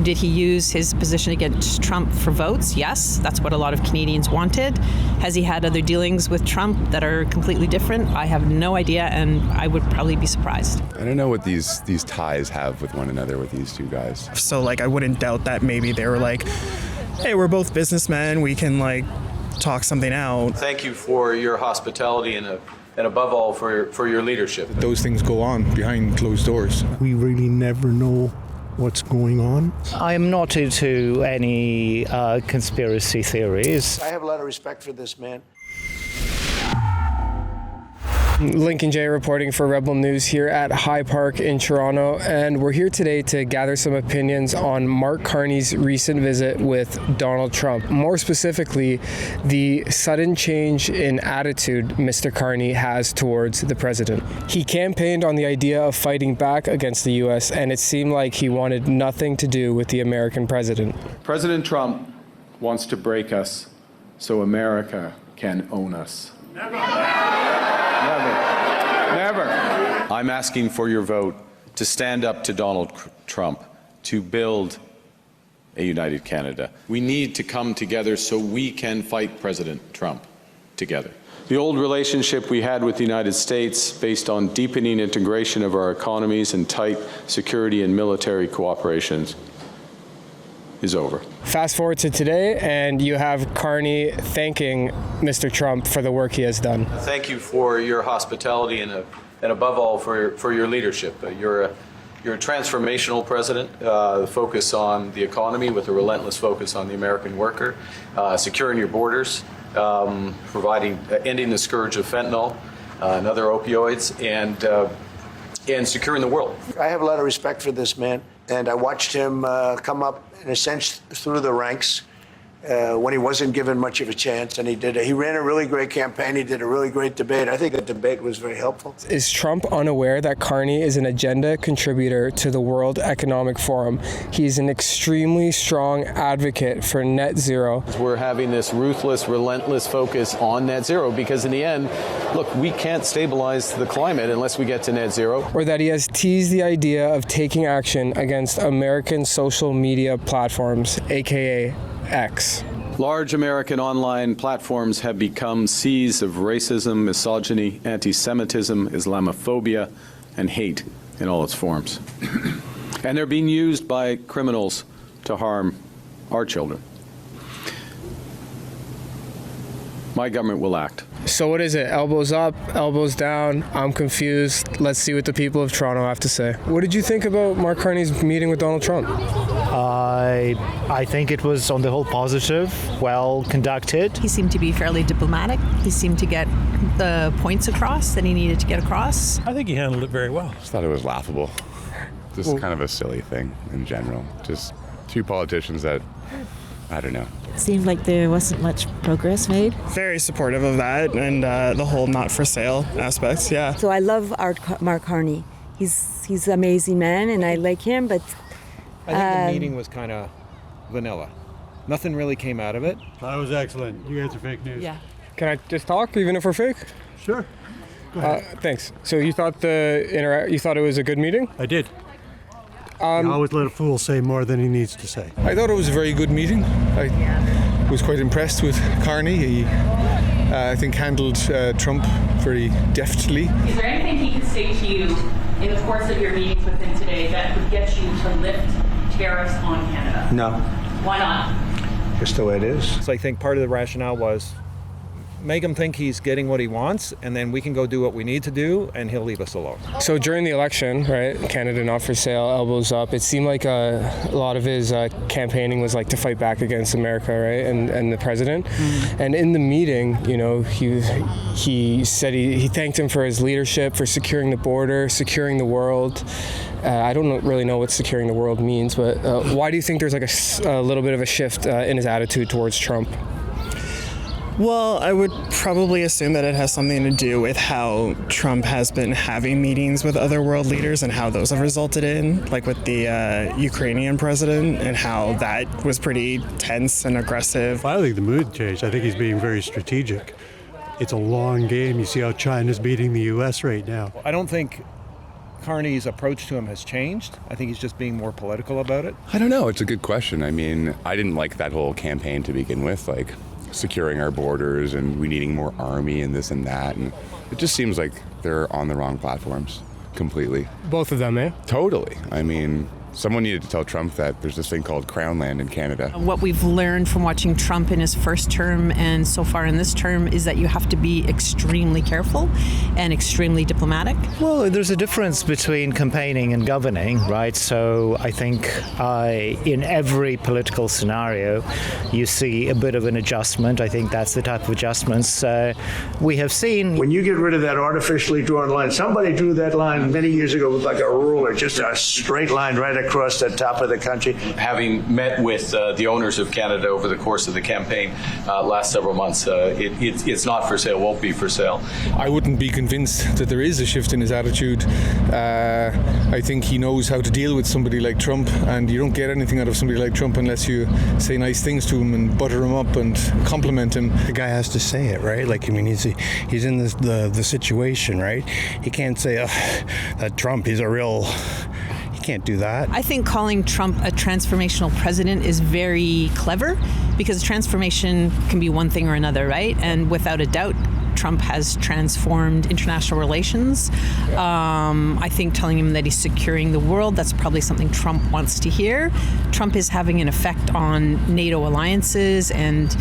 Did he use his position against Trump for votes? Yes, that's what a lot of Canadians wanted. Has he had other dealings with Trump that are completely different? I have no idea, and I would probably be surprised. I don't know what these ties have with one another with these two guys. So like I wouldn't doubt that maybe they were like, hey, we're both businessmen, we can like talk something out. Thank you for your hospitality and above all for your leadership. Those things go on behind closed doors. We really never know what's going on. I am not into any conspiracy theories. I have a lot of respect for this man. Lincoln J reporting for Rebel News here at High Park in Toronto, and we're here today to gather some opinions on Mark Carney's recent visit with Donald Trump. More specifically, the sudden change in attitude Mr. Carney has towards the president. He campaigned on the idea of fighting back against the U.S., and it seemed like he wanted nothing to do with the American president. President Trump wants to break us so America can own us. Never. I'm asking for your vote to stand up to Donald Trump, to build a united Canada. We need to come together so we can fight President Trump together. The old relationship we had with the United States, based on deepening integration of our economies and tight security and military cooperations, is over. Fast forward to today, and you have Carney thanking Mr. Trump for the work he has done. Thank you for your hospitality and above all for your leadership. You're a transformational president, focus on the economy with a relentless focus on the American worker, securing your borders, ending the scourge of fentanyl and other opioids, and securing the world. I have a lot of respect for this man, and I watched him come up, in a sense, through the ranks when he wasn't given much of a chance, and he ran a really great campaign. He did a really great debate. I think the debate was very helpful. Is Trump unaware that Carney is an agenda contributor to the World Economic Forum? He's an extremely strong advocate for net zero. We're having this ruthless, relentless focus on net zero because in the end, look, we can't stabilize the climate unless we get to net zero. Or that he has teased the idea of taking action against American social media platforms, aka X. Large American online platforms have become seas of racism, misogyny, anti-Semitism, Islamophobia, and hate in all its forms. And they're being used by criminals to harm our children. My government will act. So what is it? Elbows up, elbows down? I'm confused. Let's see what the people of Toronto have to say. What did you think about Mark Carney's meeting with Donald Trump? I think it was on the whole positive, well conducted. He seemed to be fairly diplomatic. He seemed to get the points across that he needed to get across. I think he handled it very well. I just thought it was laughable. Just kind of a silly thing in general. Just two politicians that, I don't know. Seemed like there wasn't much progress made. Very supportive of that and the whole not for sale aspects, yeah. So I love Mark Carney. He's an amazing man and I like him, but I think the meeting was kind of vanilla. Nothing really came out of it. That was excellent. You guys are fake news. yeah. Can I just talk, even if we're fake? Sure. Go ahead. Thanks. So you thought you thought it was a good meeting? I did. You always let a fool say more than he needs to say. I thought it was a very good meeting. I was quite impressed with Carney. He, I think, handled Trump very deftly. Is there anything he could say to you in the course of your meetings with him today that would get you to lift tariffs on Canada? No. Why not? Just the way it is. So I think part of the rationale was make him think he's getting what he wants, and then we can go do what we need to do, and he'll leave us alone. So during the election, right, Canada not for sale, elbows up, it seemed like a lot of his campaigning was like to fight back against America, right, and the president. Mm-hmm. And in the meeting, you know, he said he thanked him for his leadership, for securing the border, securing the world. I don't really know what securing the world means, but why do you think there's like a little bit of a shift in his attitude towards Trump? Well, I would probably assume that it has something to do with how Trump has been having meetings with other world leaders and how those have resulted in, like with the Ukrainian president, and how that was pretty tense and aggressive. I think the mood changed. I think he's being very strategic. It's a long game. You see how China's beating the U.S. right now. I don't think Carney's approach to him has changed? I think he's just being more political about it. I don't know. It's a good question. I mean, I didn't like that whole campaign to begin with, like securing our borders and we needing more army and this and that. And it just seems like they're on the wrong platforms completely. Both of them, eh? Totally. I mean, someone needed to tell Trump that there's this thing called Crown Land in Canada. What we've learned from watching Trump in his first term and so far in this term is that you have to be extremely careful and extremely diplomatic. Well, there's a difference between campaigning and governing, right? So I think in every political scenario, you see a bit of an adjustment. I think that's the type of adjustments we have seen. When you get rid of that artificially drawn line, somebody drew that line many years ago with like a ruler, just a straight line right across the top of the country. Having met with the owners of Canada over the course of the campaign last several months, it's not for sale, won't be for sale. I wouldn't be convinced that there is a shift in his attitude. I think he knows how to deal with somebody like Trump, and you don't get anything out of somebody like Trump unless you say nice things to him and butter him up and compliment him. The guy has to say it, right? Like, I mean, he's in the situation, right? He can't say that Trump, he's a real... Can't do that. I think calling Trump a transformational president is very clever because transformation can be one thing or another, right? And without a doubt, Trump has transformed international relations. I think telling him that he's securing the world, that's probably something Trump wants to hear. Trump is having an effect on NATO alliances and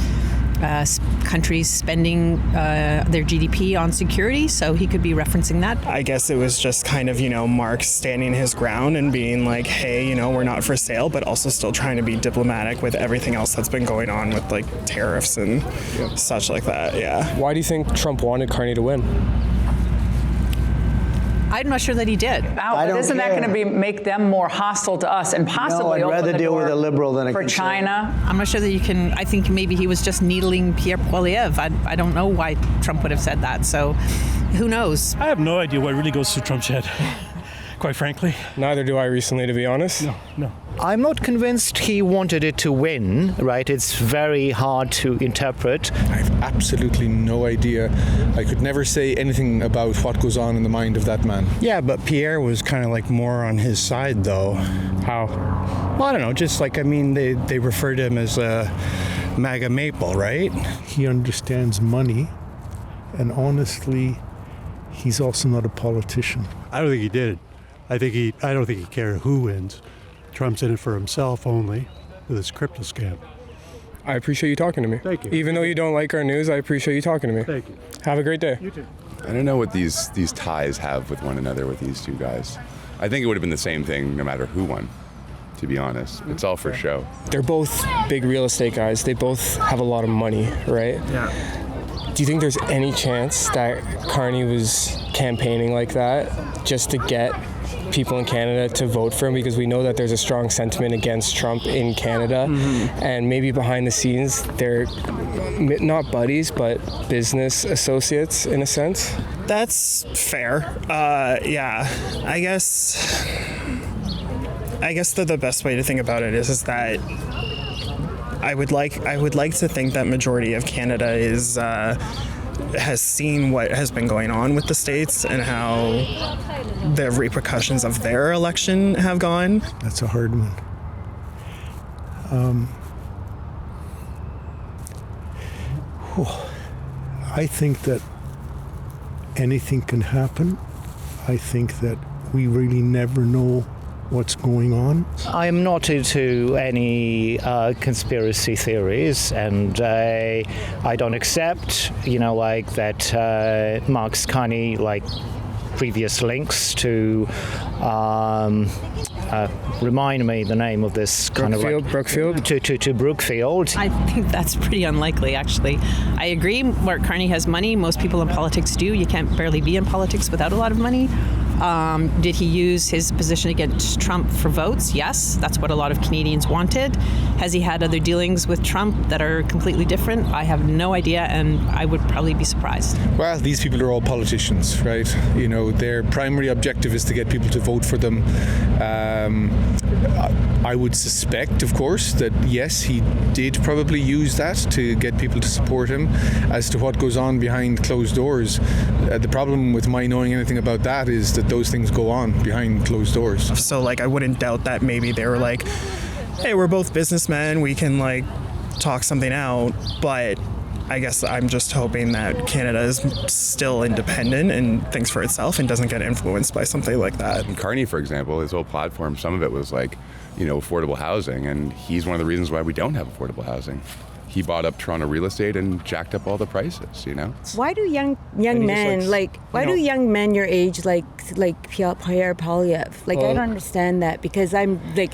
countries spending their GDP on security, so he could be referencing that. I guess it was just kind of, Mark standing his ground and being like, hey, we're not for sale, but also still trying to be diplomatic with everything else that's been going on with like tariffs and such like that, yeah. Why do you think Trump wanted Carney to win? I'm not sure that he did. But isn't that going to make them more hostile to us and possibly I'd rather deal with a liberal than a for conservative. China? I'm not sure that you can. I think maybe he was just needling Pierre Poilievre. I don't know why Trump would have said that. So who knows? I have no idea what really goes through Trump's head, quite frankly. Neither do I recently, to be honest. No. I'm not convinced he wanted it to win, right? It's very hard to interpret. I have absolutely no idea. I could never say anything about what goes on in the mind of that man. Yeah, but Pierre was kind of like more on his side, though. How? Well, I don't know. Just like, I mean, they refer to him as a MAGA Maple, right? He understands money, and honestly, he's also not a politician. I don't think he did. I don't think he cared who wins. Trump's in it for himself only with his crypto scam. I appreciate you talking to me. Thank you. Even though you don't like our news, I appreciate you talking to me. Thank you. Have a great day. You too. I don't know what these ties have with one another with these two guys. I think it would have been the same thing no matter who won, to be honest. It's all for show. They're both big real estate guys. They both have a lot of money, right? Yeah. Do you think there's any chance that Carney was campaigning like that just to get people in Canada to vote for him, because we know that there's a strong sentiment against Trump in Canada, and maybe behind the scenes they're not buddies but business associates in a sense? That's fair. Yeah, I guess that the best way to think about it is that I would like to think that majority of Canada has seen what has been going on with the states and how the repercussions of their election have gone. That's a hard one. I think that anything can happen. I think that we really never know what's going on. I am not into any conspiracy theories, and I don't accept, that Mark's Carney, previous links to remind me the name of this Brookfield? To Brookfield. I think that's pretty unlikely, actually. I agree, Mark Carney has money. Most people in politics do. You can't barely be in politics without a lot of money. Did he use his position against Trump for votes? Yes, that's what a lot of Canadians wanted. Has he had other dealings with Trump that are completely different? I have no idea, and I would probably be surprised. Well, these people are all politicians, right? You know, their primary objective is to get people to vote for them. I would suspect, of course, that yes, he did probably use that to get people to support him. As to what goes on behind closed doors, the problem with my knowing anything about that is that those things go on behind closed doors. So like I wouldn't doubt that maybe they were like, hey, we're both businessmen, we can like talk something out, but I guess I'm just hoping that Canada is still independent and thinks for itself and doesn't get influenced by something like that. And Carney, for example, his whole platform, some of it was like, you know, affordable housing, and he's one of the reasons why we don't have affordable housing. He bought up Toronto real estate and jacked up all the prices, you know? Why do young men why do young men your age like Pierre Poilievre? Like, I don't understand that, because I'm like,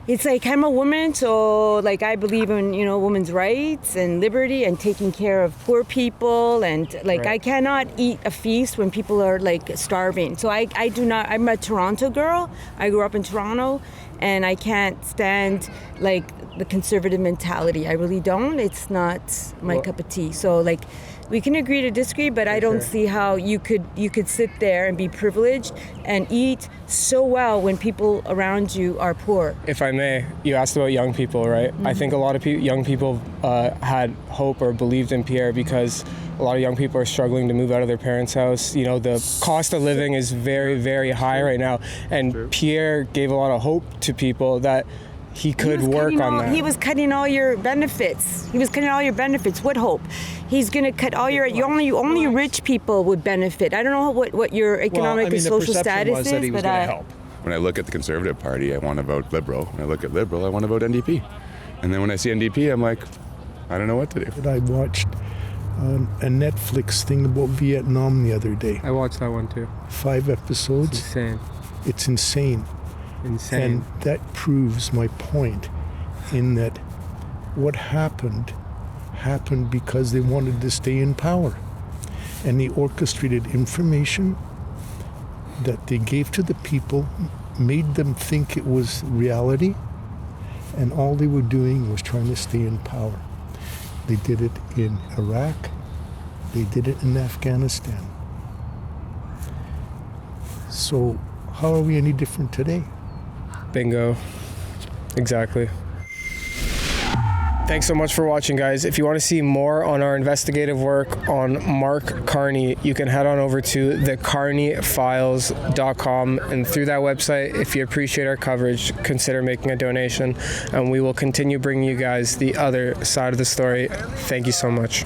it's like I'm a woman, so like I believe in, you know, women's rights and liberty and taking care of poor people, and like I cannot eat a feast when people are like starving. So I do not. I'm a Toronto girl. I grew up in Toronto, and I can't stand like the conservative mentality. I really don't. It's not my cup of tea. So like, we can agree to disagree, but I don't see how you could sit there and be privileged and eat so well when people around you are poor. If I may, you asked about young people, right? I think a lot of young people had hope or believed in Pierre because a lot of young people are struggling to move out of their parents' house. You know, the cost of living is very, very high right now. And Pierre gave a lot of hope to people that he could work on that. He was cutting all your benefits. What hope? He's going to cut all your. Only rich people would benefit. I don't know what your economic and social status is, but help. When I look at the Conservative Party, I want to vote Liberal. When I look at Liberal, I want to vote NDP. And then when I see NDP, I'm like, I don't know what to do. I watched a Netflix thing about Vietnam the other day. I watched that one too. 5 episodes. It's insane. It's insane. And that proves my point in that what happened because they wanted to stay in power. And they orchestrated information that they gave to the people, made them think it was reality, and all they were doing was trying to stay in power. They did it in Iraq. They did it in Afghanistan. So how are we any different today? Bingo. Exactly. Thanks so much for watching, guys. If you want to see more on our investigative work on Mark Carney, you can head on over to thecarneyfiles.com, and through that website, if you appreciate our coverage, consider making a donation, and we will continue bringing you guys the other side of the story. Thank you so much.